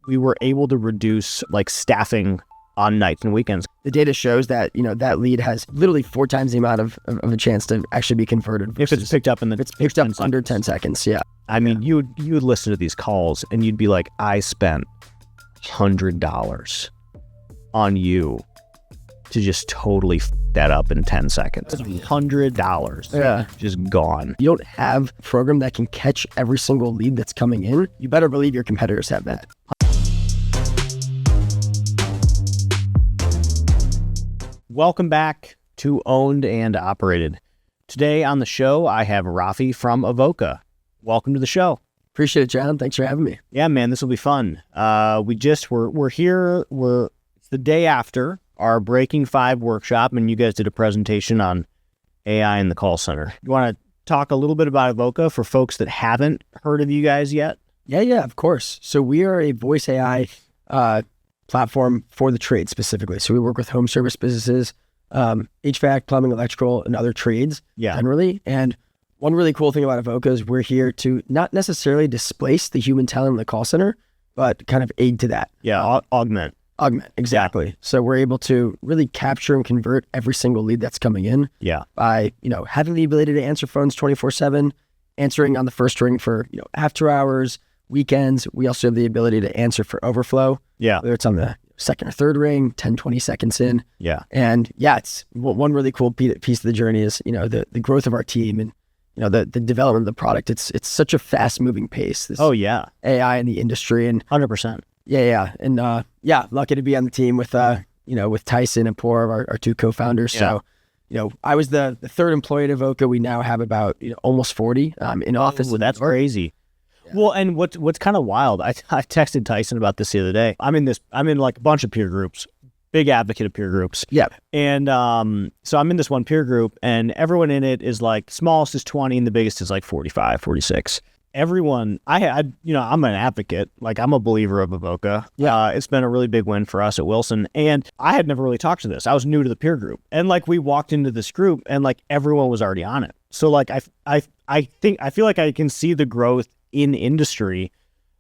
we were able to reduce like staffing on nights and weekends. The data shows that, that lead has literally 4 times the amount of a chance to actually be converted. If it's picked up under 10 seconds. Yeah. I mean, you would listen to these calls and you'd be like, I spent $100 on you to just totally that up in 10 seconds. $100. Yeah. Just gone. You don't have a program that can catch every single lead that's coming in. You better believe your competitors have that. Welcome back to Owned and Operated. Today on the show, I have Rafi from Avoca. Welcome to the show. Appreciate it, John. Thanks for having me. Yeah, man, this will be fun. We're here. It's the day after our Breaking 5 workshop, and you guys did a presentation on AI in the call center. You want to talk a little bit about Avoca for folks that haven't heard of you guys yet? Yeah, of course. So we are a voice AI platform for the trade specifically. So we work with home service businesses, HVAC, plumbing, electrical, and other trades generally. And one really cool thing about Avoca is we're here to not necessarily displace the human talent in the call center, but kind of aid to that. Yeah, augment. Exactly. Yeah. So we're able to really capture and convert every single lead that's coming in. Yeah. By, having the ability to answer phones 24/7, answering on the first ring for, after hours, weekends. We also have the ability to answer for overflow. Yeah. Whether it's on the second or third ring, 10, 20 seconds in. Yeah. And it's one really cool piece of the journey is, the growth of our team and, the development of the product. It's such a fast moving pace. This AI in the industry and 100%. Yeah. And lucky to be on the team with, with Tyson and Poor, our 2 co-founders. Yeah. So, I was the third employee at Avoca. We now have about, almost 40 in office. Well, that's crazy. Yeah. Well, and what's kind of wild, I texted Tyson about this the other day. I'm in like a bunch of peer groups, big advocate of peer groups. Yeah. And so I'm in this one peer group and everyone in it is like, smallest is 20 and the biggest is like 45, 46. Everyone, I'm an advocate, like I'm a believer of Avoca. Yeah. It's been a really big win for us at Wilson. And I had never really talked to this. I was new to the peer group. And like we walked into this group and like everyone was already on it. So like I feel like I can see the growth in industry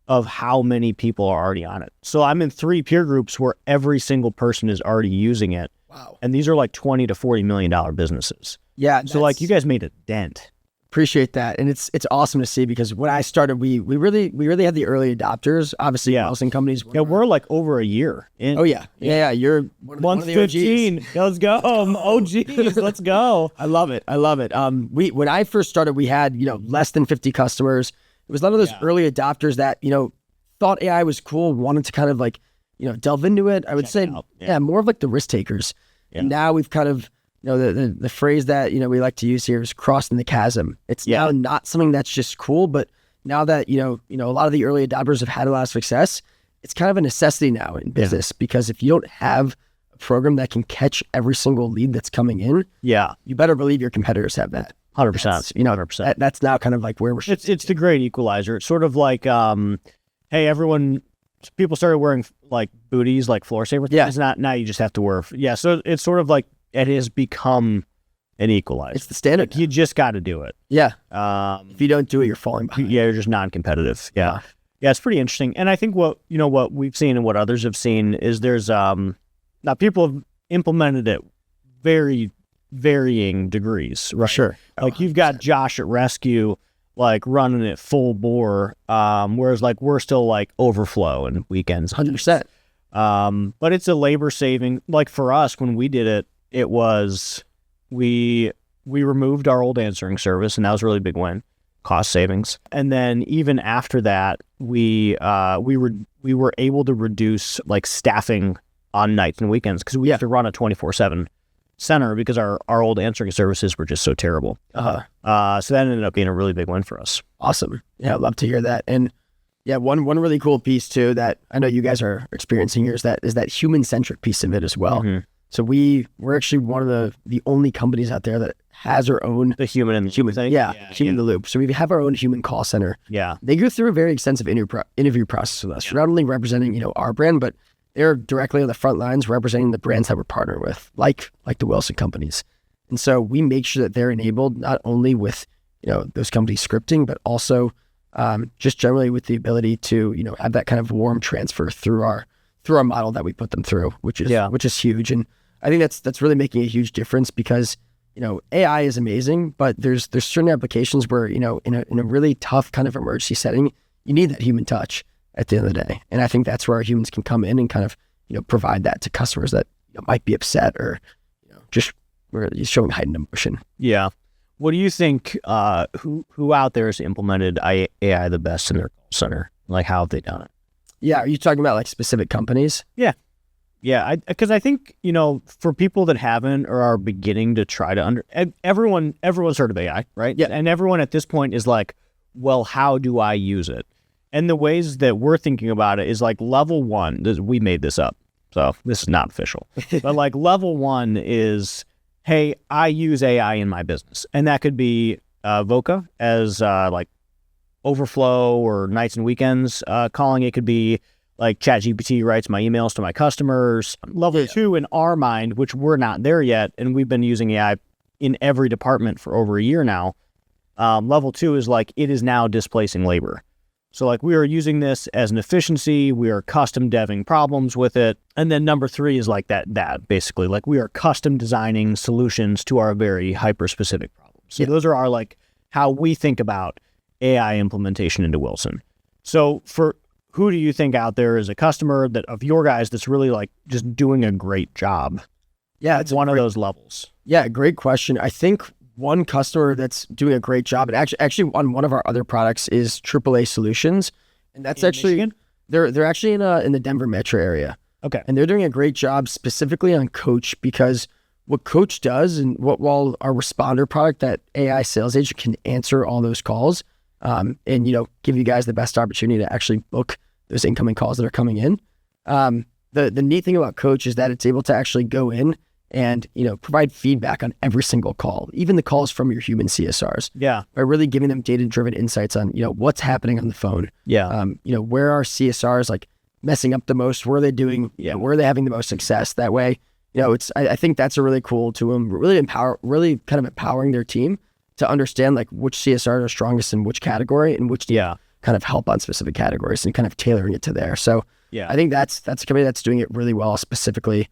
of how many people are already on it. So I'm in 3 peer groups where every single person is already using it. Wow. And these are like $20 to $40 million businesses. Yeah. So like you guys made a dent. Appreciate that. And it's awesome to see because when I started, we really had the early adopters, obviously Wilson companies. We're like over a year in. Oh yeah. You're one of the 15. OGs. Let's go. OGs. Let's go. I love it. When I first started, we had, less than 50 customers. It was one of those early adopters that, thought AI was cool, wanted to kind of like, delve into it. I would say, more of like the risk takers. Yeah. And now we've kind of, the phrase that, we like to use here is crossing the chasm. It's now not something that's just cool, but now that, a lot of the early adopters have had a lot of success, it's kind of a necessity now in business because if you don't have a program that can catch every single lead that's coming in, you better believe your competitors have that. 100%. 100%. That's now kind of like where we're. It's the great equalizer. It's sort of like, hey, people started wearing like booties, like floor saver things. It's not now. You just have to wear. Yeah. So it's sort of like it has become an equalizer. It's the standard. Like, you just got to do it. Yeah. If you don't do it, you're falling behind. Yeah, you're just non-competitive. Yeah. Yeah, it's pretty interesting. And I think what we've seen and what others have seen is there's now people have implemented it very varying degrees, right? Sure. Like you've got Josh at Rescue like running it full bore, whereas like we're still like overflow and weekends. 100%. But it's a labor saving. Like for us, when we did it, it was we removed our old answering service, and that was a really big win, cost savings. And then even after that, we were able to reduce like staffing on nights and weekends because we have to run a 24/7 center because our old answering services were just so terrible. So that ended up being a really big win for us. Awesome. Yeah, I'd love to hear that. And one really cool piece too that I know you guys are experiencing here is that human-centric piece of it as well. Mm-hmm. So we're actually one of the only companies out there that has our own human thing. Human in the loop. So we have our own human call center. Yeah. They go through a very extensive interview process with us. Not only representing, our brand, but they're directly on the front lines representing the brands that we're partnered with, like the Wilson companies. And so we make sure that they're enabled not only with, those companies scripting, but also just generally with the ability to, have that kind of warm transfer through our model that we put them through, which is huge. And I think that's really making a huge difference because, AI is amazing, but there's certain applications where, in a really tough kind of emergency setting, you need that human touch at the end of the day. And I think that's where our humans can come in and kind of, provide that to customers that might be upset or, just really showing heightened emotion. Yeah. What do you think, who out there has implemented AI the best in their call center? Like, how have they done it? Yeah. Are you talking about like specific companies? Yeah. Yeah. Because I think, for people that haven't or are beginning to try to everyone's heard of AI, right? Yeah. And everyone at this point is like, well, how do I use it? And the ways that we're thinking about it is like level one, we made this up, so this is not official, but like level one is, hey, I use AI in my business. And that could be Avoca as like overflow or nights and weekends calling. It could be like ChatGPT writes my emails to my customers. Level two in our mind, which we're not there yet, and we've been using AI in every department for over a year now. Level two is like, it is now displacing labor. So like we are using this as an efficiency, we are custom deving problems with it. And then number three is like that basically, like we are custom designing solutions to our very hyper-specific problems. So those are our like how we think about AI implementation into Wilson. So for who do you think out there is a customer that of your guys that's really like just doing a great job? Yeah, it's one of those levels. Yeah, great question. I think one customer that's doing a great job, and actually on one of our other products is AAA Solutions, and that's in actually Michigan? They're actually in the Denver metro area. Okay, and they're doing a great job specifically on Coach because what Coach does, and while our Responder product, that AI sales agent can answer all those calls, and give you guys the best opportunity to actually book those incoming calls that are coming in. The neat thing about Coach is that it's able to actually go in and, provide feedback on every single call, even the calls from your human CSRs. Yeah. By really giving them data-driven insights on, what's happening on the phone. Yeah. Where are CSRs like messing up the most? Where are they doing, where are they having the most success? That way, I think that's a really cool tool, really kind of empowering their team to understand like which CSRs are strongest in which category and which kind of help on specific categories and kind of tailoring it to there. So I think that's a company that's doing it really well, specifically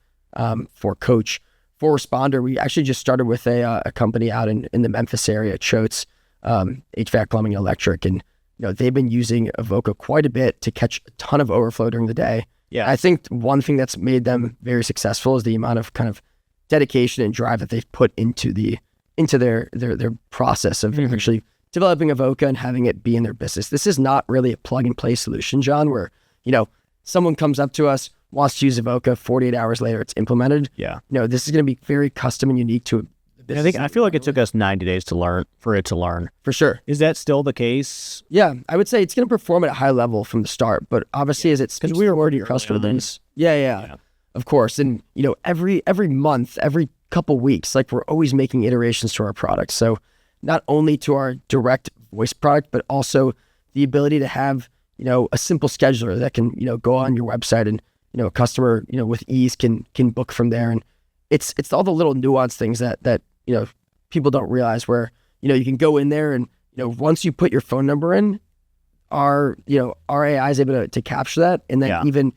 for Coach. For Responder, we actually just started with a company out in the Memphis area, Choate's HVAC, plumbing, and electric, and they've been using Avoca quite a bit to catch a ton of overflow during the day. Yeah, I think one thing that's made them very successful is the amount of kind of dedication and drive that they've put into their process of actually developing Avoca and having it be in their business. This is not really a plug and play solution, John, where someone comes up to us, wants to use Avoca, 48 hours later, it's implemented. Yeah. This is going to be very custom and unique to the business. I feel like it took us 90 days for it to learn. For sure. Is that still the case? Yeah. I would say it's going to perform at a high level from the start, but obviously as it's because we were already customer base. Yeah. Of course. And, every month, every couple weeks, like we're always making iterations to our products. So not only to our direct voice product, but also the ability to have, a simple scheduler that can, go on your website and, a customer, with ease can book from there. And it's all the little nuanced things that people don't realize where, you can go in there and, once you put your phone number in, our AI is able to capture that and then even,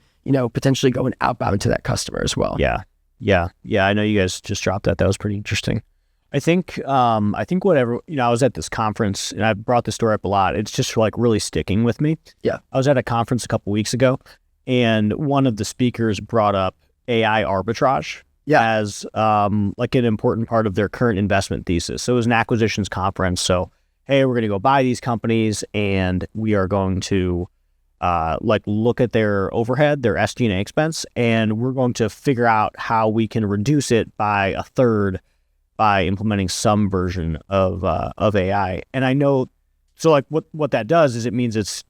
potentially go and outbound to that customer as well. Yeah. I know you guys just dropped that. That was pretty interesting. I think whatever, I was at this conference and I brought this story up a lot. It's just like really sticking with me. Yeah. I was at a conference a couple weeks ago and one of the speakers brought up AI arbitrage as like an important part of their current investment thesis. So it was an acquisitions conference. So, hey, we're going to go buy these companies and we are going to look at their overhead, their SG&A expense, and we're going to figure out how we can reduce it by a third by implementing some version of AI. And I know, so like what that does is it means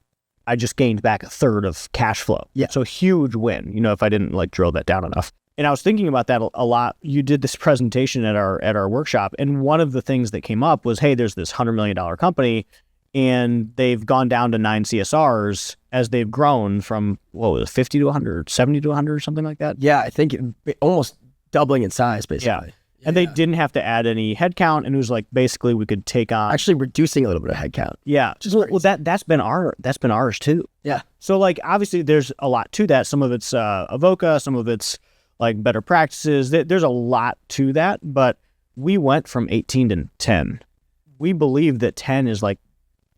I just gained back a third of cash flow. Yeah. So huge win, if I didn't like drill that down enough. And I was thinking about that a lot. You did this presentation at our workshop, and one of the things that came up was, hey, there's this $100 million company, and they've gone down to 9 CSRs as they've grown from, 50 to 100, 70 to 100, something like that? Yeah, I think almost doubling in size, basically. And they didn't have to add any headcount, and it was like basically we could take on actually reducing a little bit of headcount. Yeah. Well, that's been ours too. Yeah. So like obviously there's a lot to that. Some of it's Avoca, some of it's like better practices. There's a lot to that, but we went from 18 to 10. We believe that 10 is like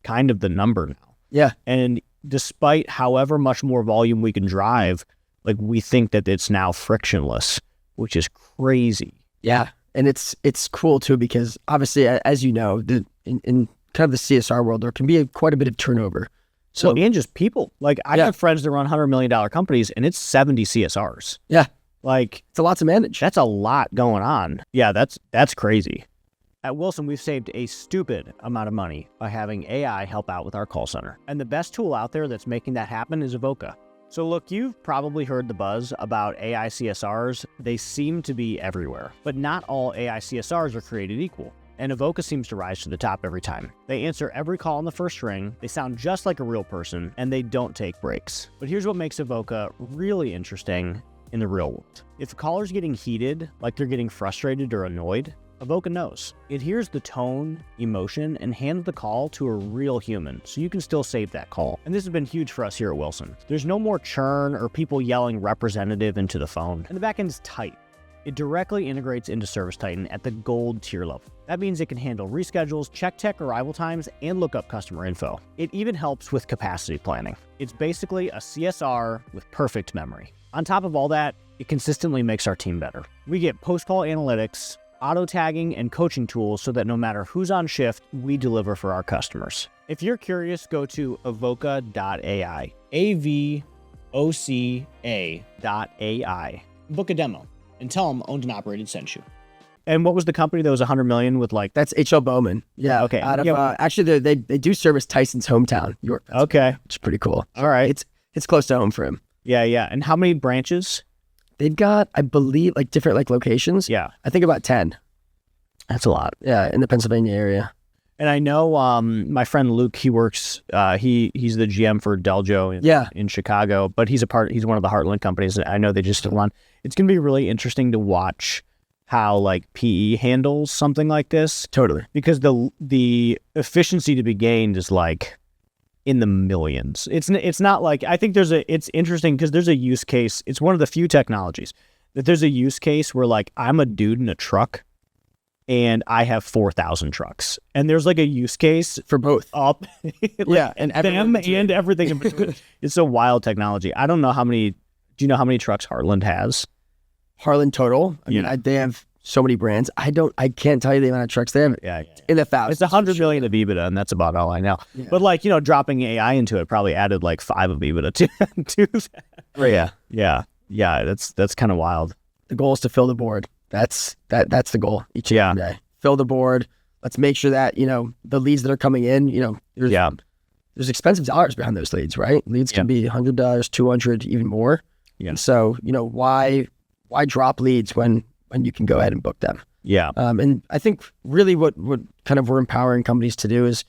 kind of the number now. Yeah. And despite however much more volume we can drive, like we think that it's now frictionless, which is crazy. Yeah. And it's cool too, because obviously, as you know, in kind of the CSR world, there can be quite a bit of turnover. So, and just people. Like I have friends that run $100 million companies, and it's 70 CSRs. Yeah. Like it's a lot to manage. That's a lot going on. Yeah, that's crazy. At Wilson, we've saved a stupid amount of money by having AI help out with our call center. And the best tool out there that's making that happen is Avoca. So look, you've probably heard the buzz about AI CSRs. They seem to be everywhere, but not all AI CSRs are created equal. And Avoca seems to rise to the top every time. They answer every call on the first ring, they sound just like a real person, and they don't take breaks. But here's what makes Avoca really interesting in the real world. If a caller's getting heated, like they're getting frustrated or annoyed, Avoca knows. It hears the tone, emotion, and hands the call to a real human, so you can still save that call. And this has been huge for us here at Wilson. There's no more churn or people yelling representative into the phone, and the backend is tight. It directly integrates into Service Titan at the gold tier level. That means it can handle reschedules, check tech arrival times, and look up customer info. It even helps with capacity planning. It's basically a CSR with perfect memory. On top of all that, it consistently makes our team better. We get post-call analytics, auto tagging, and coaching tools so that no matter who's on shift, we deliver for our customers. If you're curious, go to avoca.ai, AVOCA.ai. Book a demo and tell them Owned and Operated sent you. And what was the company that was 100 million with like? That's H.L. Bowman. Yeah. Okay. Out of, actually, they do service Tyson's hometown, York. Okay. Which is pretty cool. All right. It's close to home for him. Yeah. And how many branches? They've got, I believe, like different like locations. Yeah. I think about 10. That's a lot. Yeah, in the Pennsylvania area. And I know my friend Luke, he works, he's the GM for Deljo in Chicago, but he's one of the Heartland companies. I know they just did one. It's going to be really interesting to watch how like PE handles something like this. Totally. Because the efficiency to be gained is like in the millions. It's not like, I think it's interesting because there's a use case. It's one of the few technologies that there's a use case where like I'm a dude in a truck and I have 4,000 trucks, and there's like a use case for both up. Yeah. And them and everything in between. It's a wild technology. I don't know do you know how many trucks Heartland has? Heartland total. I mean, they have so many brands. I can't tell you the amount of trucks they have. Yeah. In the thousands. It's 100 million of EBITDA, and that's about all I know. Yeah. But like, dropping AI into it probably added like 5 of EBITDA to that. Oh, yeah. That's kind of wild. The goal is to fill the board. That's the goal each day. Fill the board. Let's make sure that, the leads that are coming in, there's expensive dollars behind those leads, right? Leads can be $100, $200, even more. Yeah. And so, why drop leads when you can go ahead and book them? Yeah. And I think really what kind of we're empowering companies to do is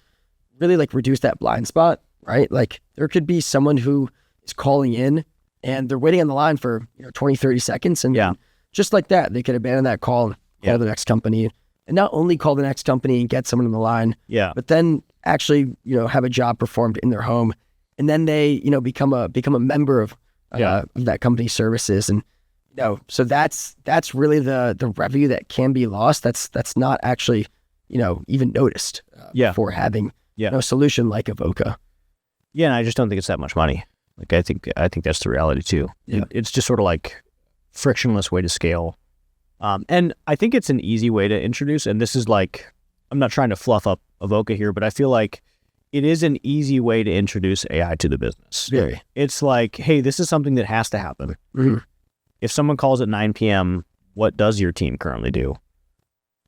really like reduce that blind spot, right? Like there could be someone who is calling in and they're waiting on the line for 20, 30 seconds. And just like that, they could abandon that call and call the next company. And not only call the next company and get someone on the line, but then actually, have a job performed in their home. And then they, become a member of that company's services. And so that's really the revenue that can be lost. That's not actually, even noticed for having a solution like Avoca. Yeah, and I just don't think it's that much money. Like I think that's the reality too. Yeah. It's just sort of like frictionless way to scale. And I think it's an easy way to introduce, and this is like, I'm not trying to fluff up Avoca here, but I feel like it is an easy way to introduce AI to the business. Very. It's like, hey, this is something that has to happen. Mm-hmm. If someone calls at 9 p.m., what does your team currently do?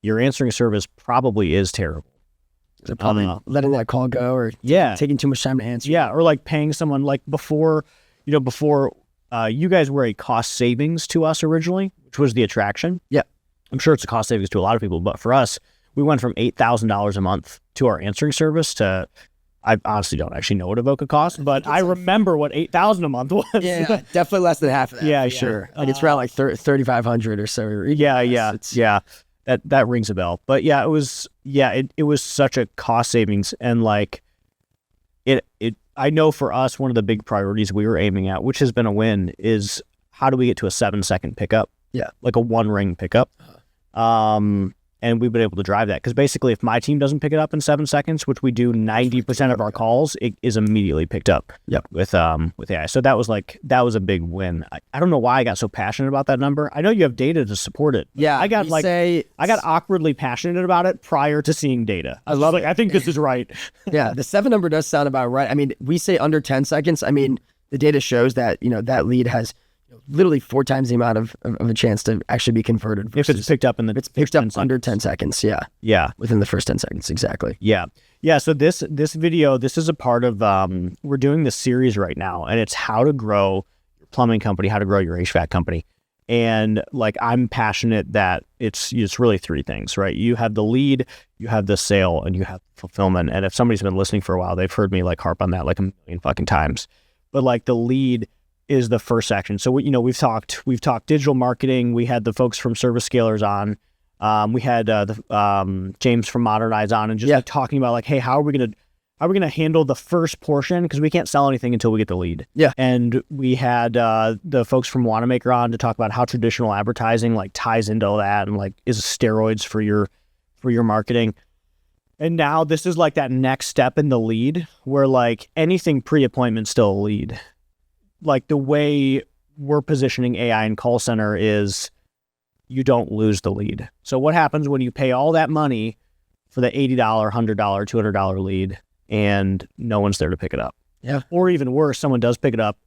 Your answering service probably is terrible. They're probably letting that call go or taking too much time to answer. Yeah, or like paying someone like before you guys were a cost savings to us originally, which was the attraction. Yeah. I'm sure it's a cost savings to a lot of people, but for us, we went from $8,000 a month to our answering service to, I honestly don't actually know what Avoca costs, but I remember what $8,000 a month was. Yeah, definitely less than half of that. Yeah, sure. Like it's around like 3,500 or so. Yeah. that rings a bell. But yeah, it was such a cost savings, and like it I know for us, one of the big priorities we were aiming at, which has been a win, is how do we get to a 7-second pickup? Yeah. Like a 1-ring pickup. And we've been able to drive that, because basically if my team doesn't pick it up in 7 seconds, which we do 90% of our calls, it is immediately picked up with AI. So that was a big win. I don't know why I got so passionate about that number. I know you have data to support it. Yeah. I got awkwardly passionate about it prior to seeing data. I love it. I think this is right. Yeah. The 7 number does sound about right. I mean, we say under 10 seconds. I mean, the data shows that, that lead has literally 4 times the amount of a chance to actually be converted. If it's picked up under 10 seconds. Yeah. Yeah. Within the first 10 seconds. Exactly. Yeah. Yeah. So this video, this is a part of, we're doing this series right now, and it's how to grow your plumbing company, how to grow your HVAC company. And like, I'm passionate that it's really 3 things, right? You have the lead, you have the sale, and you have fulfillment. And if somebody's been listening for a while, they've heard me like harp on that like a million fucking times. But like, the lead is the first section. So we've talked digital marketing. We had the folks from Service Scalers on. We had James from Modernize on, and just like talking about like, hey, how are we gonna handle the first portion, because we can't sell anything until we get the lead. Yeah. And we had the folks from Wanamaker on to talk about how traditional advertising like ties into that, and like is steroids for your marketing. And now this is like that next step in the lead, where like anything pre-appointment still a lead. Like, the way we're positioning AI in call center is you don't lose the lead. So what happens when you pay all that money for the $80, $100, $200 lead and no one's there to pick it up? Yeah. Or even worse, someone does pick it up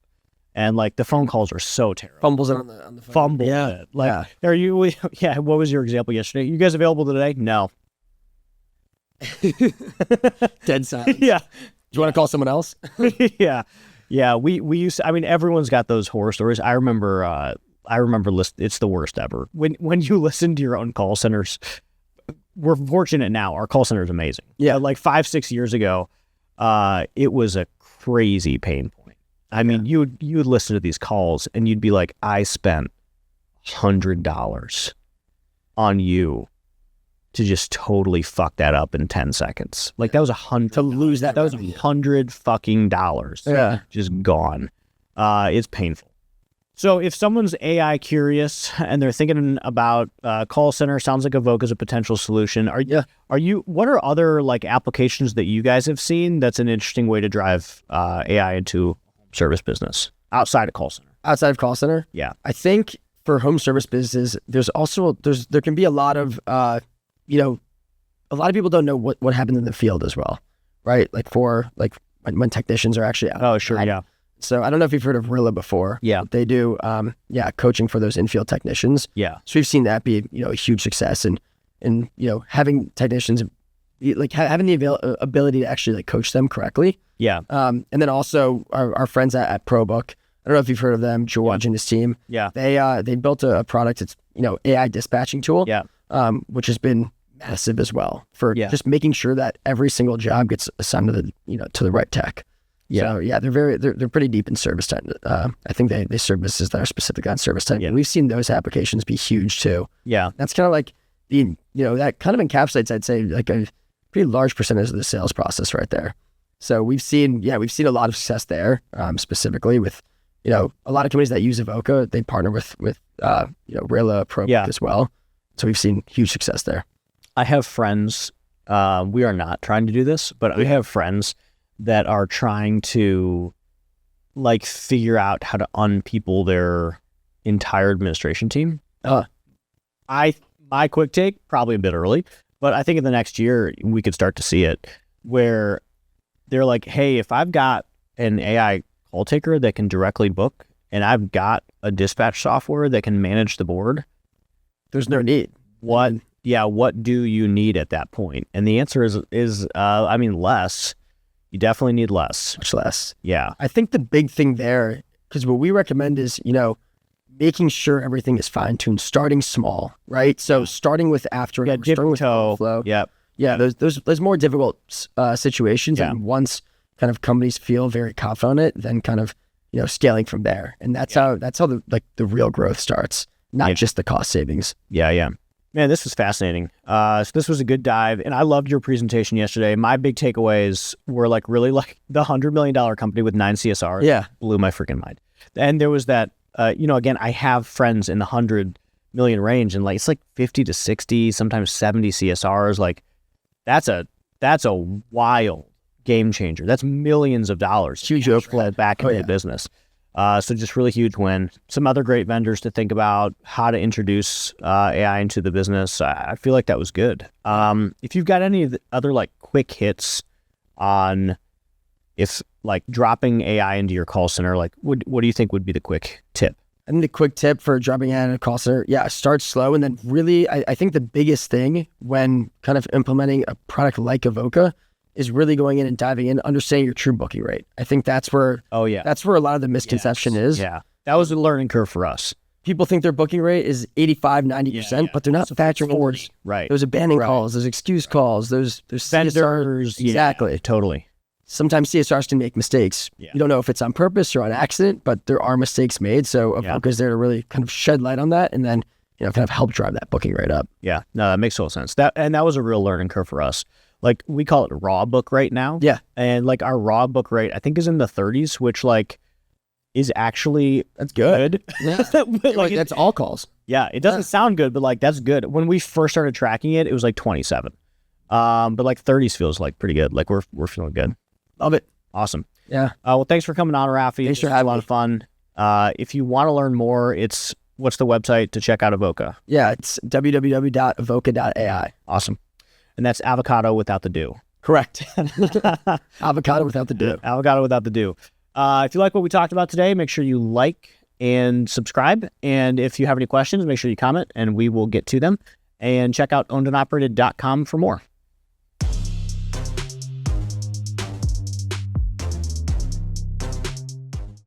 and like the phone calls are so terrible. Fumbles it on the phone. Fumbles it. Like, are you, what was your example yesterday? You guys available today? No. Dead silence. Yeah. Do you want to call someone else? Yeah. Yeah, we used to, I mean, everyone's got those horror stories. I remember it's the worst ever. When you listen to your own call centers, we're fortunate now. Our call center is amazing. Yeah. Like 5-6 years ago, it was a crazy pain point. I mean, you would listen to these calls and you'd be like, I spent $100 on you to just totally fuck that up in 10 seconds. Like, that was $100 to lose that. That was $100 fucking dollars. Yeah. Just gone. It's painful. So if someone's AI curious and they're thinking about call center, sounds like Avoca is a potential solution. What are other like applications that you guys have seen that's an interesting way to drive AI into service business outside of call center? Outside of call center? Yeah. I think for home service businesses, there can be a lot of a lot of people don't know what happens in the field as well, right? Like when technicians are actually out. Oh, sure, yeah. So I don't know if you've heard of Rilla before. Yeah. They do, coaching for those infield technicians. Yeah. So we've seen that be, a huge success, and having technicians, like having the ability to actually like coach them correctly. Yeah. And then also our friends at ProBook. I don't know if you've heard of them, George and his team. Yeah. They built a product. It's AI dispatching tool. Yeah. Which has been massive as well for just making sure that every single job gets assigned to the right tech. Yeah. So they're pretty deep in service time. I think they services that are specific on service time. Yeah. And we've seen those applications be huge too. Yeah. That's kind of like that kind of encapsulates, I'd say, like a pretty large percentage of the sales process right there. So we've seen a lot of success there, specifically with, a lot of companies that use Avoca, they partner with Rilla Pro as well. So we've seen huge success there. I have friends, we are not trying to do this, but I have friends that are trying to like figure out how to unpeople their entire administration team. My quick take, probably a bit early, but I think in the next year we could start to see it where they're like, hey, if I've got an AI call taker that can directly book and I've got a dispatch software that can manage the board, there's no need. What do you need at that point? And the answer is less. You definitely need less. Much less. Yeah. I think the big thing there, because what we recommend is, making sure everything is fine-tuned, starting small, right? So starting with starting with flow. Yeah. Yeah. There's more difficult situations. And once kind of companies feel very confident on it, then kind of, scaling from there. And that's how the real growth starts, not just the cost savings. Yeah. Yeah. Man, this was fascinating. So this was a good dive, and I loved your presentation yesterday. My big takeaways were like really like the $100 million company with 9 CSRs. Yeah. Blew my freaking mind. And there was that, again, I have friends in the 100 million range, and like it's like 50 to 60, sometimes 70 CSRs. Like that's a wild game changer. That's millions of dollars. Huge overhead back into the business. So just really huge win. Some other great vendors to think about how to introduce AI into the business. I feel like that was good. If you've got any of the other like quick hits on if like dropping AI into your call center, like what do you think would be the quick tip? I think the quick tip for dropping AI in a call center, start slow. And then really, I think the biggest thing when kind of implementing a product like Avoca is really going in and diving in, understanding your true booking rate. I think that's where that's where a lot of the misconception is. Yeah. That was a learning curve for us. People think their booking rate is 85, 90%, but they're not factoring forward those abandoned calls, those excuse calls, those vendors. CSRs. Exactly. Yeah, totally. Sometimes CSRs can make mistakes. Yeah. You don't know if it's on purpose or on accident, but there are mistakes made. So Avoca is there to really kind of shed light on that and then, kind of help drive that booking rate up. Yeah. No, that makes total sense. That was a real learning curve for us. Like we call it raw book rate now. Yeah. And like our raw book rate, I think is in the 30s, which like is actually that's good. Yeah. like that's all calls. Yeah. It doesn't sound good, but like that's good. When we first started tracking it, it was like 27. But like 30s feels like pretty good. Like we're feeling good. Love it. Awesome. Yeah. Well, thanks for coming on, Rafi. Thanks for having me. A lot of fun. If you want to learn more, what's the website to check out Avoca? Yeah, it's www.avoca.ai. Awesome. And that's avocado without the do. Correct. Avocado without the do. Avocado without the do. If you like what we talked about today, make sure you like and subscribe. And if you have any questions, make sure you comment and we will get to them. And check out ownedandoperated.com for more.